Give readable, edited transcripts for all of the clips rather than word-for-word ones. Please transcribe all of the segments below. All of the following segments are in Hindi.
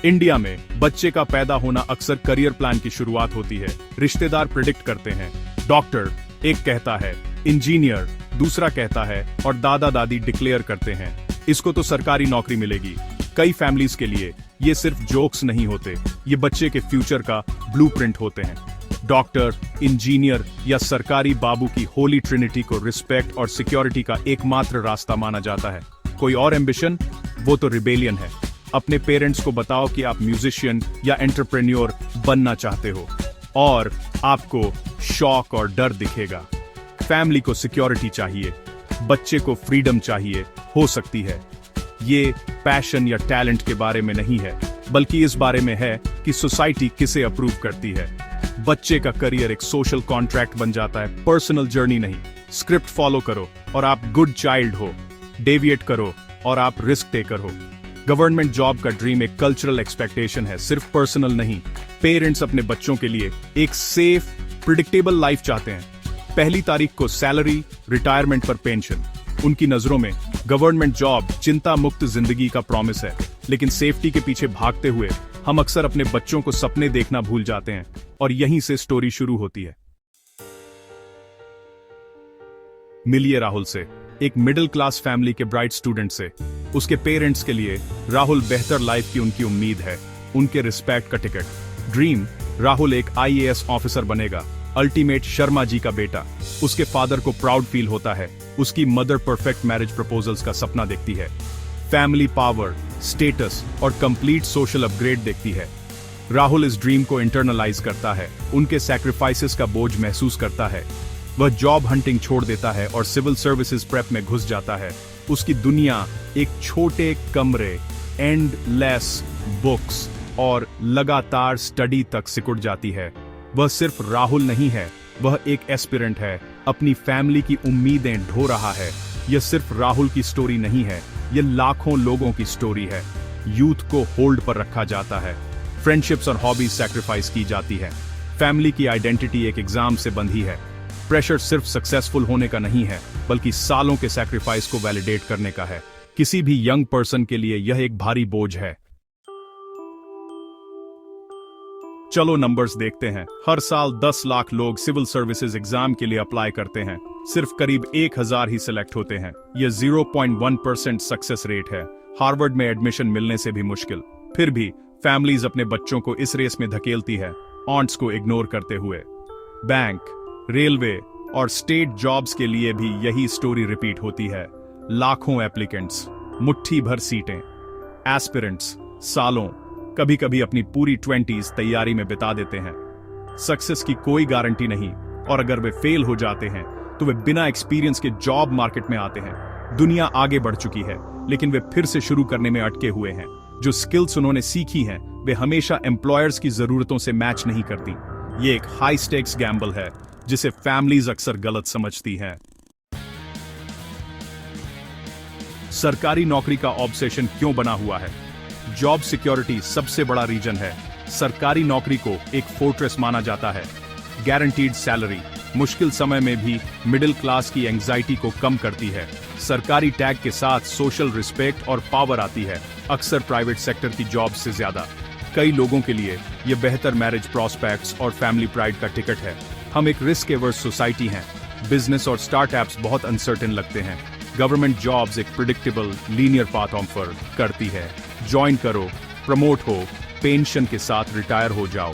इंडिया में बच्चे का पैदा होना अक्सर करियर प्लान की शुरुआत होती है। रिश्तेदार प्रिडिक्ट करते हैं, डॉक्टर एक कहता है, इंजीनियर दूसरा कहता है और दादा दादी डिक्लेयर करते हैं इसको तो सरकारी नौकरी मिलेगी। कई फैमिलीज के लिए ये सिर्फ जोक्स नहीं होते, ये बच्चे के फ्यूचर का ब्लूप्रिंट होते हैं। डॉक्टर, इंजीनियर या सरकारी बाबू की होली ट्रिनिटी को रिस्पेक्ट और सिक्योरिटी का एकमात्र रास्ता माना जाता है। कोई और एम्बिशन? वो तो रिबेलियन है। अपने पेरेंट्स को बताओ कि आप म्यूजिशियन या एंटरप्रेन्योर बनना चाहते हो और आपको शौक और डर दिखेगा। फैमिली को सिक्योरिटी चाहिए, बच्चे को फ्रीडम चाहिए। हो सकती है ये पैशन या टैलेंट के बारे में नहीं है, बल्कि इस बारे में है कि सोसाइटी किसे अप्रूव करती है। बच्चे का करियर एक सोशल कॉन्ट्रैक्ट बन जाता है, पर्सनल जर्नी नहीं। स्क्रिप्ट फॉलो करो और आप गुड चाइल्ड हो, डेविएट करो और आप रिस्क टेकर हो। गवर्नमेंट जॉब का ड्रीम एक कल्चरल एक्सपेक्टेशन है, सिर्फ पर्सनल नहीं। पेरेंट्स अपने बच्चों के लिए एक सेफ, प्रिडिक्टेबल लाइफ चाहते हैं। पहली तारीख को सैलरी, रिटायरमेंट पर पेंशन। उनकी नजरों में गवर्नमेंट जॉब चिंता मुक्त जिंदगी का प्रॉमिस है, लेकिन सेफ्टी के पीछे भागते हुए हम अक्सर अपने बच्चों को सपने देखना भूल जाते हैं और यहीं से स्टोरी शुरू होती है। मिलिए राहुल से, एक मिडिल क्लास फैमिली के ब्राइट स्टूडेंट से। उसके पेरेंट्स के लिए राहुल बेहतर लाइफ की उनकी उम्मीद है, उनके रिस्पेक्ट का टिकट। ड्रीम, राहुल एक आईएएस ऑफिसर बनेगा, अल्टीमेट शर्मा जी का बेटा। उसके फादर को प्राउड फील होता है, उसकी मदर परफेक्ट मैरिज प्रपोजल्स का सपना देखती है। फैमिली पावर, स्टेटस और कंप्लीट सोशल अपग्रेड देखती है। राहुल इस ड्रीम को इंटरनलाइज करता है, उनके सैक्रिफाइसेस का बोझ महसूस करता है। वह जॉब हंटिंग छोड़ देता है और सिविल सर्विसेज प्रेप में घुस जाता है। उसकी दुनिया एक छोटे कमरे, एंडलेस बुक्स और लगातार स्टडी तक सिकुड़ जाती है। वह सिर्फ राहुल नहीं है, वह एक एस्पिरेंट है, अपनी फैमिली की उम्मीदें ढो रहा है। यह सिर्फ राहुल की स्टोरी नहीं है, यह लाखों लोगों की स्टोरी है। यूथ को होल्ड पर रखा जाता है, फ्रेंडशिप्स और हॉबीज सैक्रिफाइस की जाती है। फैमिली की आइडेंटिटी एक एग्जाम से बंधी है। प्रेशर सिर्फ सक्सेसफुल होने का नहीं है, बल्कि सालों के सैक्रिफाइस को वैलिडेट करने का है। किसी भी यंग पर्सन के लिए यह एक भारी बोझ है। चलो नंबर्स देखते हैं। हर साल 10 लाख लोग सिविल सर्विसेज एग्जाम के लिए अप्लाई करते हैं, सिर्फ करीब 1000 ही सिलेक्ट होते हैं। यह 0.1% सक्सेस रेट है, हार्वर्ड में एडमिशन मिलने से भी मुश्किल। फिर भी फैमिलीज अपने बच्चों को इस रेस में धकेलती है, ऑन्ट्स को इग्नोर करते हुए। बैंक, रेलवे और स्टेट जॉब्स के लिए भी यही स्टोरी रिपीट होती है। लाखों एप्लीकेंट्स, मुट्ठी भर सीटें। एस्पिरेंट्स सालों, कभी कभी अपनी पूरी 20s तैयारी में बिता देते हैं। सक्सेस की कोई गारंटी नहीं, और अगर वे फेल हो जाते हैं तो वे बिना एक्सपीरियंस के जॉब मार्केट में आते हैं। दुनिया आगे बढ़ चुकी है, लेकिन वे फिर से शुरू करने में अटके हुए हैं। जो स्किल्स उन्होंने सीखी हैं, वे हमेशा एम्प्लॉयर्स की जरूरतों से मैच नहीं करती। ये एक हाई स्टेक्स गैम्बल है, जिसे फैमिलीज अक्सर गलत समझती हैं। सरकारी नौकरी का ऑब्सेशन क्यों बना हुआ है? जॉब सिक्योरिटी सबसे बड़ा रीजन है। सरकारी नौकरी को एक फोर्ट्रेस माना जाता है। गारंटीड सैलरी मुश्किल समय में भी मिडिल क्लास की एंजाइटी को कम करती है। सरकारी टैग के साथ सोशल रिस्पेक्ट और पावर आती है, अक्सर प्राइवेट सेक्टर की जॉब से ज्यादा। कई लोगों के लिए यह बेहतर मैरिज प्रॉस्पेक्ट्स और फैमिली प्राइड का टिकट है। हम एक रिस्क एवर्स सोसाइटी हैं। बिजनेस और स्टार्टअप्स बहुत अनसर्टेन लगते हैं। गवर्नमेंट जॉब्स एक प्रिडिक्टेबल, लीनियर पाथ ऑफर करती है। ज्वाइन करो, प्रमोट हो, पेंशन के साथ रिटायर हो जाओ।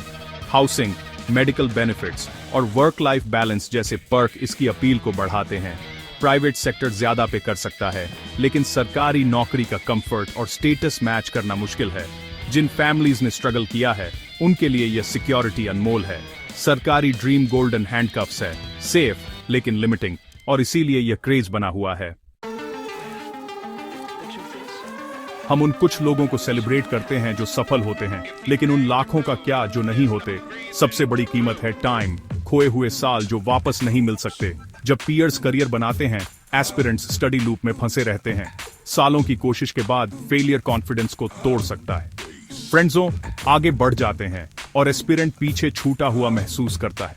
हाउसिंग, मेडिकल बेनिफिट्स और वर्क लाइफ बैलेंस जैसे पर्क इसकी अपील को बढ़ाते हैं। प्राइवेट सेक्टर ज्यादा पे कर सकता है, लेकिन सरकारी नौकरी का कंफर्ट और स्टेटस मैच करना मुश्किल है। जिन फैमिलीज ने स्ट्रगल किया है, उनके लिए यह सिक्योरिटी अनमोल है। सरकारी ड्रीम गोल्डन हैंडकफ्स है, सेफ लेकिन लिमिटिंग, और इसीलिए यह क्रेज बना हुआ है। हम उन कुछ लोगों को सेलिब्रेट करते हैं जो सफल होते हैं, लेकिन उन लाखों का क्या जो नहीं होते? सबसे बड़ी कीमत है टाइम, खोए हुए साल जो वापस नहीं मिल सकते। जब पीयर्स करियर बनाते हैं, एस्पिरेंट्स स्टडी लूप में फंसे रहते हैं। सालों की कोशिश के बाद फेलियर कॉन्फिडेंस को तोड़ सकता है। फ्रेंड्सों आगे बढ़ जाते हैं और एस्पिरेंट पीछे छूटा हुआ महसूस करता है।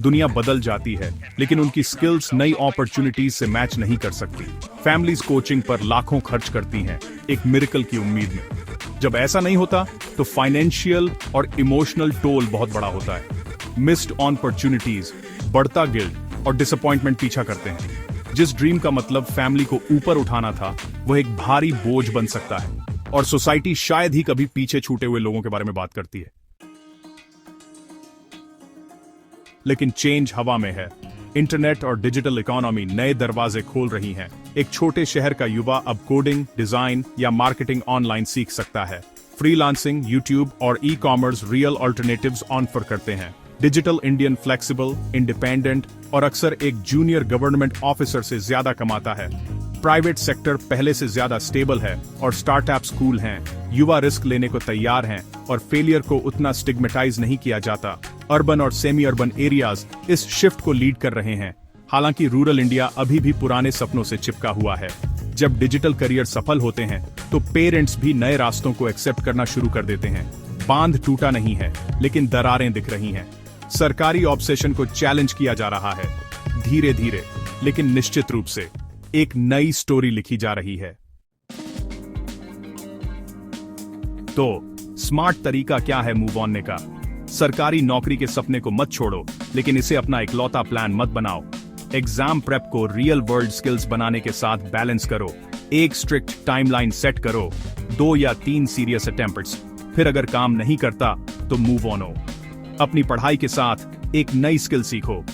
दुनिया बदल जाती है, लेकिन उनकी स्किल्स नई अपॉर्चुनिटीज से मैच नहीं कर सकती। फैमिलीज कोचिंग पर लाखों खर्च करती हैं, एक मिरेकल की उम्मीद में। जब ऐसा नहीं होता तो फाइनेंशियल और इमोशनल टोल बहुत बड़ा होता है। मिस्ड अपॉर्चुनिटीज, बढ़ता गिल्ट और डिसअपॉइंटमेंट पीछा करते हैं। जिस ड्रीम का मतलब फैमिली को ऊपर उठाना था, वह एक भारी बोझ बन सकता है, और सोसाइटी शायद ही कभी पीछे छूटे हुए लोगों के बारे में बात करती है। लेकिन चेंज हवा में है। इंटरनेट और डिजिटल इकोनॉमी नए दरवाजे खोल रही हैं। एक छोटे शहर का युवा अब कोडिंग, डिजाइन या मार्केटिंग ऑनलाइन सीख सकता है। फ्रीलांसिंग, यूट्यूब और e commerce real alternatives offer करते हैं। डिजिटल इंडियन फ्लेक्सिबल, इंडिपेंडेंट और अक्सर एक जूनियर गवर्नमेंट ऑफिसर से ज्यादा कमाता है। प्राइवेट सेक्टर पहले से ज्यादा स्टेबल है और स्टार्टअप्स कूल हैं। युवा रिस्क लेने को तैयार हैं और फेलियर को उतना स्टिग्मेटाइज नहीं किया जाता। अर्बन और सेमी अर्बन एरियाज इस शिफ्ट को लीड कर रहे हैं। हालांकि रूरल इंडिया अभी भी पुराने सपनों से चिपका हुआ है। जब डिजिटल करियर सफल होते हैं तो पेरेंट्स भी नए रास्तों को एक्सेप्ट करना शुरू कर देते हैं। बांध टूटा नहीं है, लेकिन दरारें दिख रही हैं। सरकारी ऑब्सेशन को चैलेंज किया जा रहा है। धीरे धीरे लेकिन निश्चित रूप से एक नई स्टोरी लिखी जा रही है। तो स्मार्ट तरीका क्या है मूव ऑन का? सरकारी नौकरी के सपने को मत छोड़ो, लेकिन इसे अपना इकलौता प्लान मत बनाओ। एग्जाम प्रेप को रियल वर्ल्ड स्किल्स बनाने के साथ बैलेंस करो। एक स्ट्रिक्ट टाइमलाइन सेट करो, 2 या 3 सीरियस अटेम्प्ट्स, फिर अगर काम नहीं करता तो मूव ऑन हो। अपनी पढ़ाई के साथ एक नई स्किल सीखो,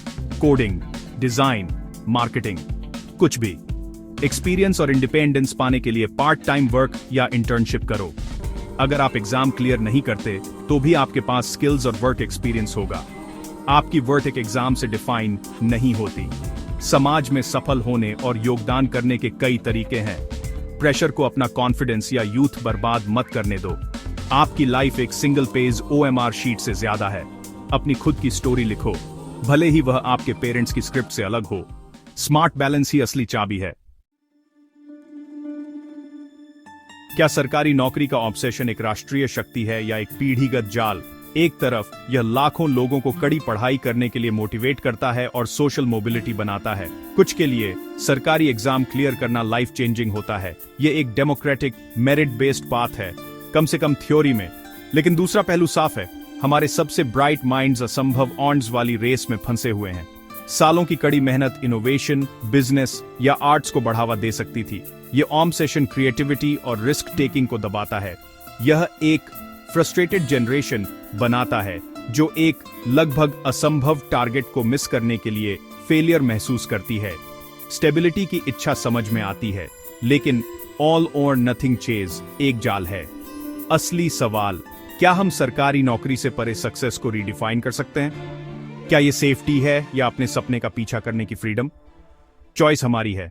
कोडिंग, डिजाइन, मार्केटिंग, कुछ भी। एक्सपीरियंस और इंडिपेंडेंस पाने के लिए पार्ट टाइम वर्क या इंटर्नशिप करो। अगर आप एग्जाम क्लियर नहीं करते तो भी आपके पास स्किल्स और वर्क एक्सपीरियंस होगा। आपकी वर्थ एक एग्जाम से डिफाइन नहीं होती। समाज में सफल होने और योगदान करने के कई तरीके हैं। प्रेशर को अपना कॉन्फिडेंस या यूथ बर्बाद मत करने दो। आपकी लाइफ एक सिंगल पेज OMR शीट से ज्यादा है। अपनी खुद की स्टोरी लिखो, भले ही वह आपके पेरेंट्स की स्क्रिप्ट से अलग हो। स्मार्ट बैलेंस ही असली चाबी है। क्या सरकारी नौकरी का ऑब्सेशन एक राष्ट्रीय शक्ति है या एक पीढ़ीगत जाल? एक तरफ यह लाखों लोगों को कड़ी पढ़ाई करने के लिए मोटिवेट करता है और सोशल मोबिलिटी बनाता है। कुछ के लिए सरकारी एग्जाम क्लियर करना लाइफ चेंजिंग होता है। यह एक डेमोक्रेटिक, मेरिट बेस्ड पाथ है, कम से कम थ्योरी में। लेकिन दूसरा पहलू साफ है, हमारे सबसे ब्राइट माइंड्स असंभव ऑन्ड्स वाली रेस में फंसे हुए हैं। सालों की कड़ी मेहनत इनोवेशन, बिजनेस या आर्ट्स को बढ़ावा दे सकती थी। ये ऑब्सेशन क्रिएटिविटी और रिस्क टेकिंग को दबाता है। यह एक फ्रस्ट्रेटेड जनरेशन बनाता है जो एक लगभग असंभव टारगेट को मिस करने के लिए फेलियर महसूस करती है। स्टेबिलिटी की इच्छा समझ में आती है, लेकिन ऑल और नथिंग चेज एक जाल है। असली सवाल, क्या हम सरकारी नौकरी से परे सक्सेस को रीडिफाइन कर सकते हैं? क्या ये सेफ्टी है या अपने सपने का पीछा करने की फ्रीडम? चॉइस हमारी है।